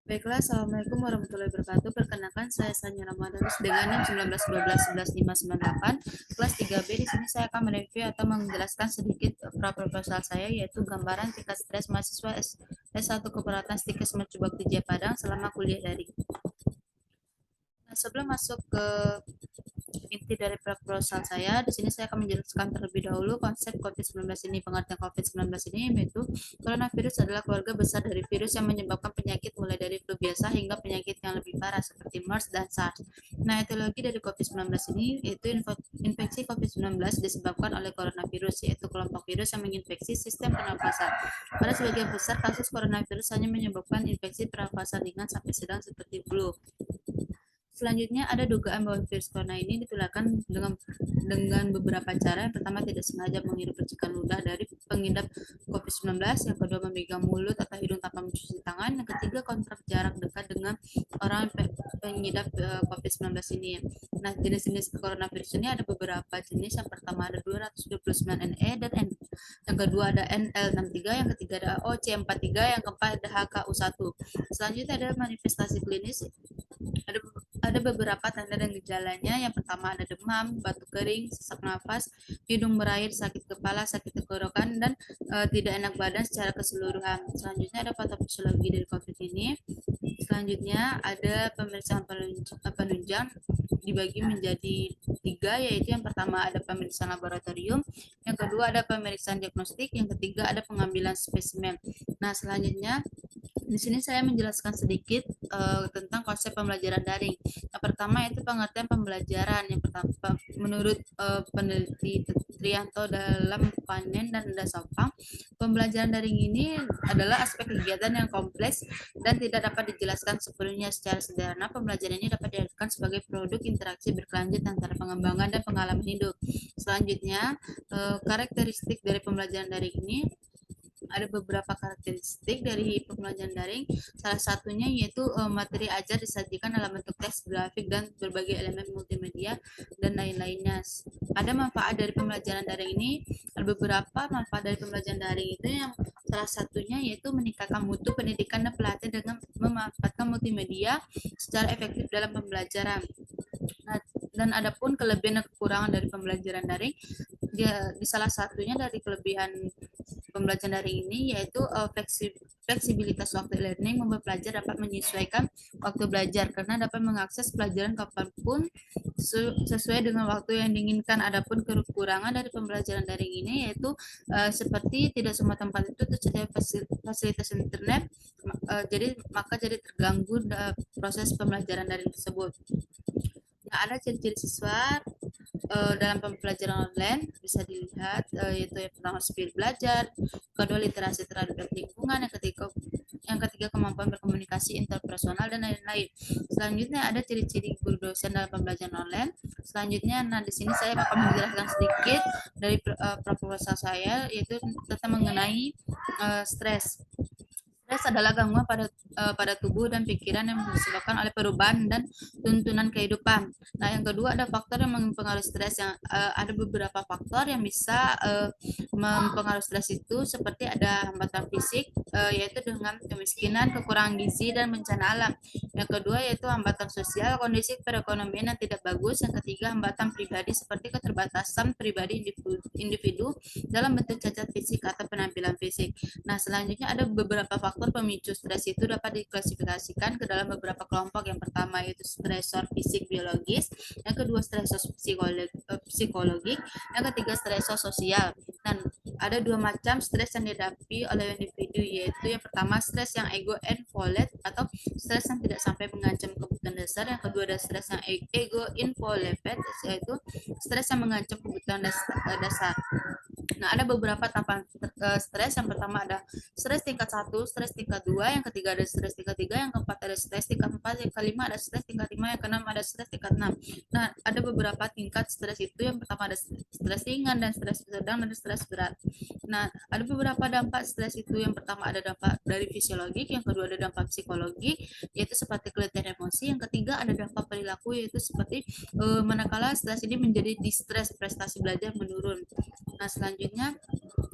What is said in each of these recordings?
Baiklah, Assalamualaikum warahmatullahi wabarakatuh. Perkenalkan, saya Sanya Ramadanus dengan NIM 1912115988 kelas 3B. Di sini saya akan mereview atau menjelaskan sedikit proposal saya, yaitu gambaran tingkat stres mahasiswa S1 Keperawatan Stikes Mercu Bakti Jaya Padang selama kuliah daring. Nah, sebelum masuk ke inti dari proposal saya, di sini saya akan menjelaskan terlebih dahulu konsep COVID-19 ini. Pengertian COVID-19 ini yaitu coronavirus adalah keluarga besar dari virus yang menyebabkan penyakit mulai dari flu biasa hingga penyakit yang lebih parah seperti MERS dan SARS. Nah, etiologi dari COVID-19 ini yaitu infeksi COVID-19 disebabkan oleh coronavirus, yaitu kelompok virus yang menginfeksi sistem pernafasan. Pada sebagian besar kasus coronavirus hanya menyebabkan infeksi pernafasan ringan sampai sedang seperti flu. Selanjutnya ada dugaan bahwa virus corona ini ditularkan dengan beberapa cara. Yang pertama, tidak sengaja menghirup percikan ludah dari pengidap COVID-19. Yang kedua, memegang mulut atau hidung tanpa mencuci tangan. Yang ketiga, kontak jarak dekat dengan orang pengidap COVID-19 ini. Nah, jenis-jenis coronavirus ini ada beberapa jenis. Yang pertama ada 229 NE dan N. Yang kedua ada NL63, yang ketiga ada OC43, yang keempat ada HKU1. Selanjutnya ada manifestasi klinis. Ada beberapa tanda dan gejalanya. Yang pertama ada demam, batuk kering, sesak nafas, hidung berair, sakit kepala, sakit tenggorokan, dan tidak enak badan secara keseluruhan. Selanjutnya ada patofisiologi dari COVID ini. Selanjutnya ada pemeriksaan penunjang dibagi menjadi tiga, yaitu yang pertama ada pemeriksaan laboratorium, yang kedua ada pemeriksaan diagnostik, yang ketiga ada pengambilan spesimen. Nah, selanjutnya di sini saya menjelaskan sedikit tentang konsep pembelajaran daring. Yang pertama itu pengertian pembelajaran. Yang pertama, menurut peneliti Trianto dalam Panen dan Dasapang, pembelajaran daring ini adalah aspek kegiatan yang kompleks dan tidak dapat dijelaskan sepenuhnya secara sederhana. Pembelajaran ini dapat diartikan sebagai produk interaksi berkelanjut antara pengembangan dan pengalaman hidup. Selanjutnya, karakteristik dari pembelajaran daring ini ada beberapa karakteristik dari pembelajaran daring. Salah satunya yaitu materi ajar disajikan dalam bentuk teks, grafik, dan berbagai elemen multimedia dan lain-lainnya. Ada manfaat dari pembelajaran daring ini. Ada beberapa manfaat dari pembelajaran daring itu, yang salah satunya yaitu meningkatkan mutu pendidikan dan pelatihan dengan memanfaatkan multimedia secara efektif dalam pembelajaran. Nah, dan adapun kelebihan dan kekurangan dari pembelajaran daring, di salah satunya dari kelebihan pembelajaran daring ini yaitu fleksibilitas waktu learning, membuat pelajar dapat menyesuaikan waktu belajar karena dapat mengakses pelajaran kapanpun sesuai dengan waktu yang diinginkan. Adapun kekurangan dari pembelajaran daring ini yaitu seperti tidak semua tempat itu tersedia fasilitas internet, jadi terganggu proses pembelajaran daring tersebut. Nah, ada ciri-ciri siswa dalam pembelajaran online bisa dilihat, yaitu yang pertama spirit belajar, kedua literasi terhadap lingkungan, yang ketiga kemampuan berkomunikasi interpersonal, dan lain-lain. Selanjutnya ada ciri-ciri guru dosen dalam pembelajaran online. Selanjutnya, nah di sini saya akan menjelaskan sedikit dari proposal saya, yaitu tentang mengenai stres. Stres adalah gangguan pada tubuh dan pikiran yang disebabkan oleh perubahan dan tuntunan kehidupan. Nah, yang kedua ada faktor yang mempengaruhi stres. Yang ada beberapa faktor yang bisa mempengaruhi stres itu, seperti ada hambatan fisik, yaitu dengan kemiskinan, kekurangan gizi, dan bencana alam. Yang kedua yaitu hambatan sosial, kondisi perekonomian yang tidak bagus. Yang ketiga hambatan pribadi seperti keterbatasan pribadi individu dalam bentuk cacat fisik atau penampilan fisik. Nah, selanjutnya ada beberapa faktor pemicu stres itu dapat diklasifikasikan ke dalam beberapa kelompok. Yang pertama yaitu stresor fisik biologis, yang kedua stresor psikologik, yang ketiga stresor sosial. Dan ada dua macam stres yang dihadapi oleh individu, yaitu yang pertama stres yang ego involved atau stres yang tidak sampai mengancam kebutuhan dasar. Yang kedua ada stres yang ego involved, yaitu stres yang mengancam kebutuhan dasar. Nah, ada beberapa tahapan stres. Yang pertama ada stres tingkat 1, stres tingkat 2, yang ketiga ada stres tingkat 3, yang keempat ada stres tingkat 4, yang kelima ada stres tingkat 5, yang keenam ada stres tingkat 6. Nah, ada beberapa tingkat stres itu. Yang pertama ada stres ringan, dan stres sedang, dan stres berat. Nah, ada beberapa dampak stres itu. Yang pertama ada dampak dari fisiologik, yang kedua ada dampak psikologik, yaitu seperti keletihan emosi, yang ketiga ada dampak perilaku, yaitu seperti manakala stres ini menjadi distres, prestasi belajar menurun. Nah, selanjutnya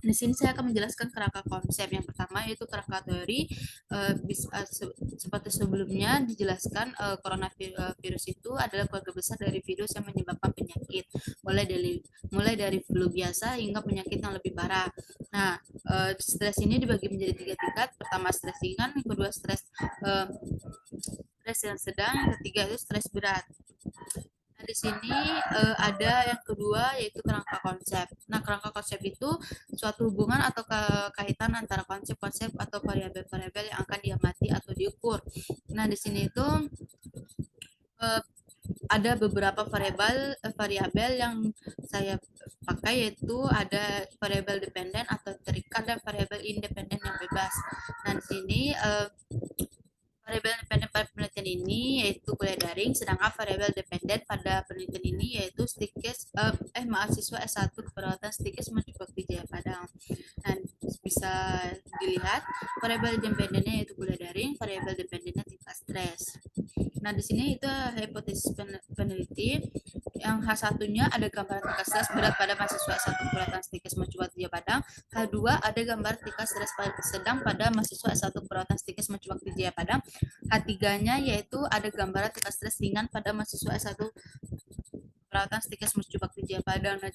Di sini saya akan menjelaskan kerangka konsep. Yang pertama yaitu kerangka teori. Seperti sebelumnya dijelaskan, coronavirus itu adalah keluarga besar dari virus yang menyebabkan penyakit, mulai dari flu biasa hingga penyakit yang lebih parah. Nah, stres ini dibagi menjadi 3 tingkat. Pertama stres ringan, yang kedua stres yang sedang, yang ketiga itu stres berat. Nah, di sini ada yang kedua yaitu kerangka konsep. Nah, kerangka konsep itu suatu hubungan atau kaitan antara konsep-konsep atau variabel-variabel yang akan diamati atau diukur. Nah, di sini itu eh, ada beberapa variabel yang saya pakai, yaitu ada variabel dependen atau terikat dan variabel independen yang bebas. Nah, di sini variabel dependen pada penelitian ini yaitu kuliah daring, sedangkan variabel dependen pada penelitian ini yaitu mahasiswa S1 keperawatan Stikes Bakti Jaya Padang. Nah, bisa dilihat variabel dependennya yaitu kuliah daring, variabel dependennya tingkat stres. Nah, di sini itu hipotesis peneliti. Yang H1-nya ada gambar tingkat stres berat pada mahasiswa S1 keperawatan Stikes Bakti Jaya Padang. H2 ada gambar tingkat stres sedang pada mahasiswa S1 keperawatan Stikes Bakti Jaya Padang. H3-nya yaitu ada gambaran tingkat stres ringan pada mahasiswa S1 perawatan Stikes Bakti Jaya Padang. Nah,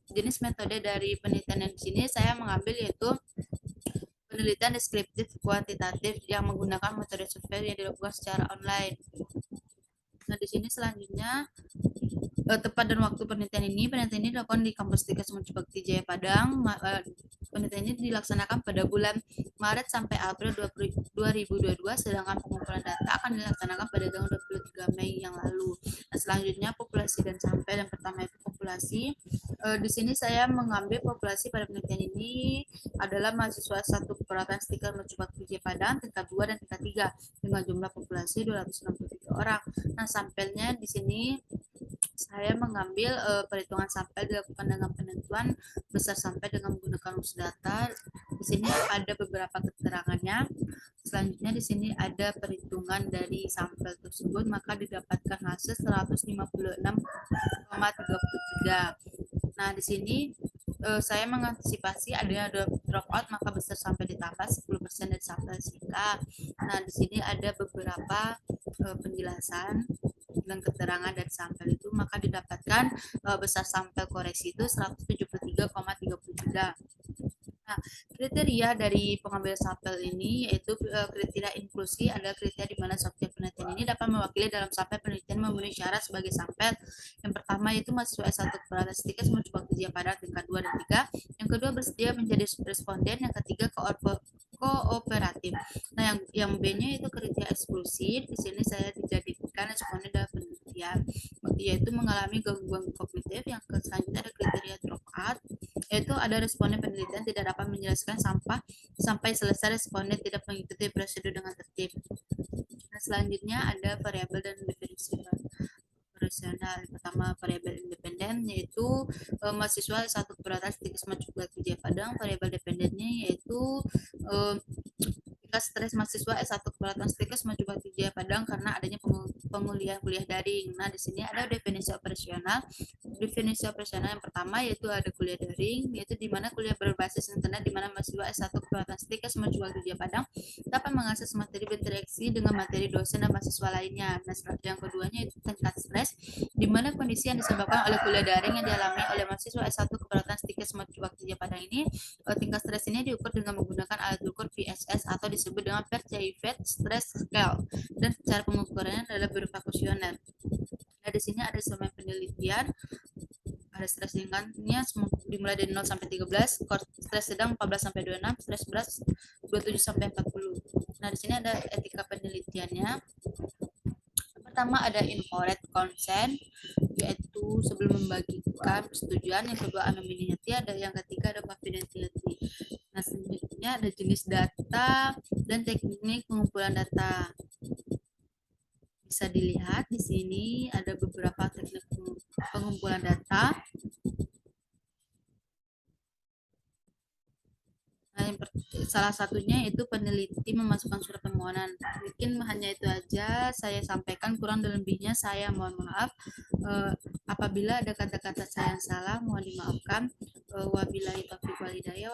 jenis metode dari penelitian yang di sini saya mengambil yaitu penelitian deskriptif kuantitatif yang menggunakan metode survei yang dilakukan secara online. Nah, di sini selanjutnya tepat dan waktu penelitian ini dilakukan di kampus Stikes Bakti Jaya Padang. Penelitian ini dilaksanakan pada bulan Maret sampai April 2022, sedangkan pengumpulan data akan dilaksanakan pada tanggal 23 Mei yang lalu. Nah, selanjutnya populasi dan sampel. Yang pertama itu populasi. Di sini saya mengambil populasi pada penelitian ini adalah mahasiswa satu keperawatan Stikes Bakti Jaya Padang tingkat 2 dan tingkat 3 dengan jumlah populasi 263 orang. Nah, sampelnya di sini saya mengambil perhitungan sampel dilakukan dengan penentuan besar sampel dengan menggunakan rumus data. Di sini ada beberapa keterangannya. Selanjutnya di sini ada perhitungan dari sampel tersebut, maka didapatkan hasil 156,33. Nah, di sini saya mengantisipasi adanya dropout, maka besar sampel ditambah 10% dari sampel sika. Nah, di sini ada beberapa penjelasan dan keterangan dari sampel itu, maka didapatkan besar sampel koreksi itu 173,33. Nah, kriteria dari pengambilan sampel ini yaitu kriteria inklusi adalah kriteria di mana subjek penelitian ini dapat mewakili dalam sampel penelitian memenuhi syarat sebagai sampel. Yang pertama yaitu mahasiswa S1 keperawatan Stikes Bakti Jaya Padang tingkat 2 dan 3. Yang kedua bersedia menjadi responden. Yang ketiga kooperatif. Nah, yang B-nya itu kriteria eksklusif. Di sini saya dijadikan responden dalam penelitian, yaitu mengalami gangguan kognitif. Yang selanjutnya ada kriteria dropout, yaitu ada responden penelitian tidak dapat menjelaskan sampai selesai responden tidak mengikuti prosedur dengan tertib. Nah, selanjutnya ada variabel dan definisi operasional. Pertama variabel independen yaitu mahasiswa satu keperawatan Stikes Bakti Jaya Padang. Variabel dependennya yaitu tingkat stres mahasiswa S1 keperawatan Stikes Bakti Jaya Padang karena adanya kuliah daring. Nah, di sini ada definisi operasional. Definisi operasional yang pertama yaitu ada kuliah daring, yaitu di mana kuliah berbasis internet di mana mahasiswa S1 keperawatan Stikes Bakti Jaya Padang dapat mengakses materi berinteraksi dengan materi dosen dan mahasiswa lainnya. Nah, yang keduanya itu tingkat stres, di mana kondisi yang disebabkan oleh kuliah daring yang dialami oleh mahasiswa S1 keperawatan Stikes Bakti Jaya Padang ini, tingkat stres ini diukur dengan menggunakan alat ukur VSS atau disebut dengan Fairchild Stress Scale, dan cara pengukurannya adalah berupa kuesioner. Nah, di sini ada instrumen penelitian. Ada stres ringannya dimulai dari 0 sampai 13, stres sedang 14 sampai 26, stres berat 27 sampai 40. Nah, di sini ada etika penelitiannya. Pertama ada informed consent, yaitu sebelum membagikan persetujuan. Yang kedua anonymity, ada yang ketiga ada confidentiality. Nah, selanjutnya ada jenis data dan teknik pengumpulan data. Bisa dilihat di sini ada beberapa teknik pengumpulan data. Nah, salah satunya itu peneliti memasukkan surat permohonan. Mungkin hanya itu aja saya sampaikan, kurang dan lebihnya saya mohon maaf. Apabila ada kata-kata saya yang salah mohon dimaafkan. Wabillahi taufiq wal hidayah.